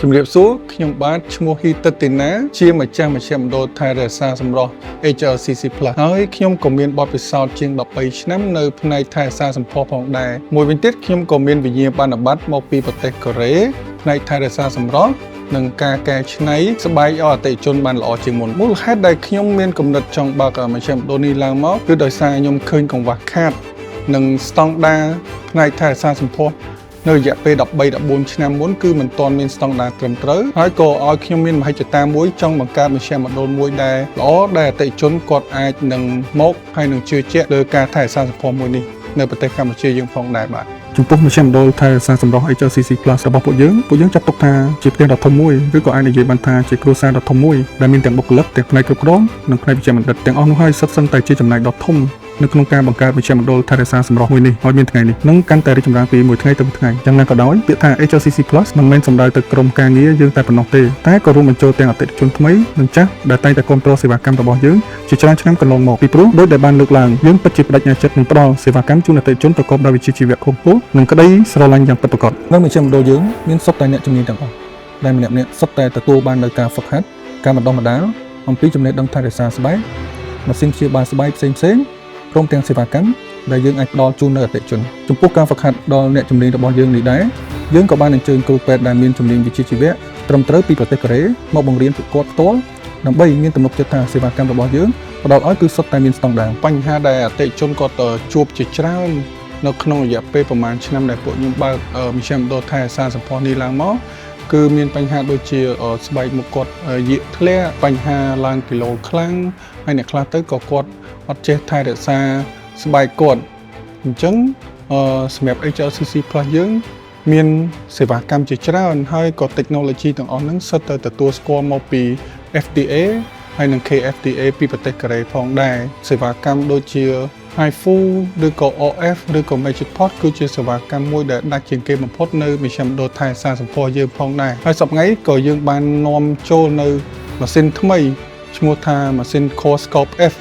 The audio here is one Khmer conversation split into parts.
ជំរាបសួរខ្ញុំបាទឈ្មោះហ៊ីតទីណាជាម្ចាស់មជ្ឈមណ្ឌលថែរក្សាសម្រស់ HLCC Plus ហើយខ្ញុំក៏មានបទពិសោធន៍ជាង13ឆ្នាំនៅផ្នែកថែរក្សាសម្ផស្សផងដែរមួយវិញទៀតខ្ញុំក៏មានវិញ្ញាបនបត្រមកពីប្រទេសកូរ៉េផ្នែកថែរក្សាសម្រស់និងការកែច្នៃស្បែកឲ្យអតិថិជនបានល្អជាងមុនមូលហេតុដែលខ្ញុំមានគំនិតចង់បើកមជ្ឈមណ្ឌលនេះឡើងមកគឺដោយសារខ្ញុំឃើញកង្វះខាតនិងស្តង់ដារផ្នែកថែរក្សាសម្ផស្សនៅរយៈពេល13-14ឆ្នាំមុនគឺមិនទាន់មានស្តង់ដារត្រឹមត្រូវហើយក៏ឲ្យខ្ញុំមានមហិច្ឆតាមួយចង់បង្កើតមជ្ឈមណ្ឌលមួយដែលល្អដែលអតិថិជនគាត់អាចនឹងមកហើយនឹងជឿជាក់លើការថែរក្សាសម្ផស្សមួយនេះនៅប្រទេសកម្ពុជាយើងផងដែរបាទចំពោះមជ្ឈមណ្ឌលថែរក្សាសម្រស់ HLCC Plus របស់ពួកយើងចាត់ទុកថាជាផ្ទះដ៏ធំមួយឬក៏អាចនិយាយបានថាជាគ្រួសារដ៏ធំមួយដែលមានទាំងបុគ្គលិកទាំងផ្នែកគ្រប់គ្រងនិងផ្នែកវិជ្ជាបណ្ឌិតទាំងអស់នោះហើយសុទ្ធសឹងតែជាចំណែកដ៏ធំនៅក្នុងការបង្កើតមជ្ឈមណ្ឌលថែរក្សាសម្រស់មួយនេះឲ្យមានថ្ងៃនេះនិងកាន់តែរីកចម្រើនពីមួយថ្ងៃទៅមួយថ្ងៃយ៉ាងណាក៏ដោយពាក្យថា HLCC Plus មិនមែនសំដៅទៅក្រុមការងារយើងតែប៉ុណ្ណោះទេតែក៏រួមបញ្ចូលទាំងអតិថិជនថ្មីនិងចាស់ដែលតែងតែគាំទ្រសេវាកម្មរបស់យើងជាច្រើនឆ្នាំកន្លងមកពីព្រោះដោយដែលបានលើកឡើងយើងពិតជាបដិញ្ញាចិត្តនឹងផ្ដល់សេវាកម្មជូនអតិថិជនប្រកបដោយវិជ្ជាជីវៈខ្ពស់និងក្តីស្រឡាញ់យ៉ាងពិតប្រាកដនៅមជ្ឈមណ្ឌលយើងមានសុទ្ធតែអ្នកជំនាញទាំងអស់ដែលម្នាក់ៗសុទ្ធតែទទួលបាននូវការហ្វឹកហាត់ការបណ្ដុះបណ្ដាលអំពីចំណេះដឹងថែរក្សាស្បែកម៉ាស៊ីនព្យាបាលស្បែកផ្សេងៗព្រមទាំងសេវាកម្មដែលយើងអាចផ្ដល់ជូននៅអតិថិជនចំពោះការហ្វឹកហាត់ដល់អ្នកជំនាញរបស់យើងនេះដែរយើងក៏បានអញ្ជើញគ្រូពេទ្យដែលមានជំនាញវិជ្ជាជីវៈត្រឹមត្រូវពីប្រទេសកូរ៉េមកបង្រៀនពួកគាត់ផ្ទាល់ដើម្បីមានទំនុកចិត្តថាសេវាកម្មរបស់យើងផ្ដល់ឲ្យគឺសុទ្ធតែមានស្តង់ដារបញ្ហាដែលអតិថិជនគាត់ជួបជាច្រើននៅក្នុងរយៈពេលប្រហែលឆ្នាំដែលពួកខ្ញុំបើកមជ្ឈមណ្ឌលថែរក្សាសម្ផស្សនេះឡើងមកគឺមានបញ្ហាដូចជាស្បែកមុខគាត់យាកធ្លាក់បញ្ហាឡើងគីឡូខ្លាំងហើយអ្នកខ្លះទៅក៏គាត់អត់ចេះថែរក្សាស្បែកគាត់អញ្ចឹងសម្រាប់ HLCC Plus យើងមានសេវាកម្មជាច្រើនហើយក៏ technology ទាំងអស់ហ្នឹងសុទ្ធតែទទួលស្គាល់មកពី FDA ហើយនិង KFDA ពីប្រទេសកូរ៉េផងដែរសេវាកម្មដូចជា HIFU ឬក៏ OF ឬក៏ Magic Pot គឺជាសេវាកម្មមួយដែលដាច់ជាងគេបំផុតនៅមជ្ឈមណ្ឌលថែរក្សាសម្ផស្សយើងផងដែរហើយសប្តាហ៍ថ្ងៃក៏យើងបាននាំចូលនៅម៉ាស៊ីនថ្មីឈ្មោះថាម៉ាស៊ីន Core Scope F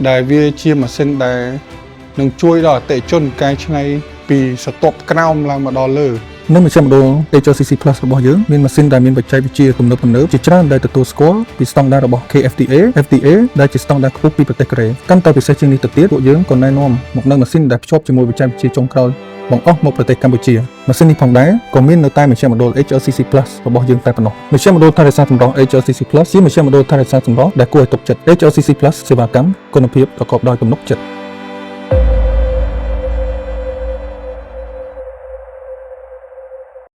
ដែលវាជាម៉ាស៊ីនដែលនឹងជួយដល់អតិថិជនកែច្នៃពីស្រទាប់ក្រោមឡើងមកដល់លើនៅមជ្ឈមណ្ឌល HLCC Plus របស់យើងមានម៉ាស៊ីនដែលមានបច្ចេកវិទ្យាទំនើបជាច្រើនដែលទទួលស្គាល់ពីស្តង់ដាររបស់ KFDA, FDA ដែលជាស្តង់ដារខ្ពស់ពីប្រទេសកូរ៉េកាន់តែពិសេសជាងនេះទៅទៀតពួកយើងក៏ណែនាំមកនៅម៉ាស៊ីនដែលភ្ជាប់ជាមួយបច្ចេកវិទ្យាចុងក្រោយបង្អស់មកប្រទេសកម្ពុជាម៉ាស៊ីននេះផងដែរក៏មាននៅតែមជ្ឈមណ្ឌល HLCC Plus របស់យើងតែប៉ុណ្ណោះមជ្ឈមណ្ឌលថែរក្សាសម្រស់ HLCC Plus ជាមជ្ឈមណ្ឌលថែរក្សាសម្រស់ដែលគួរឲ្យទុកចិត្ត HLCC Plus សេវាកម្មគុណភាពប្រកបដោយទំនុកចិត្ត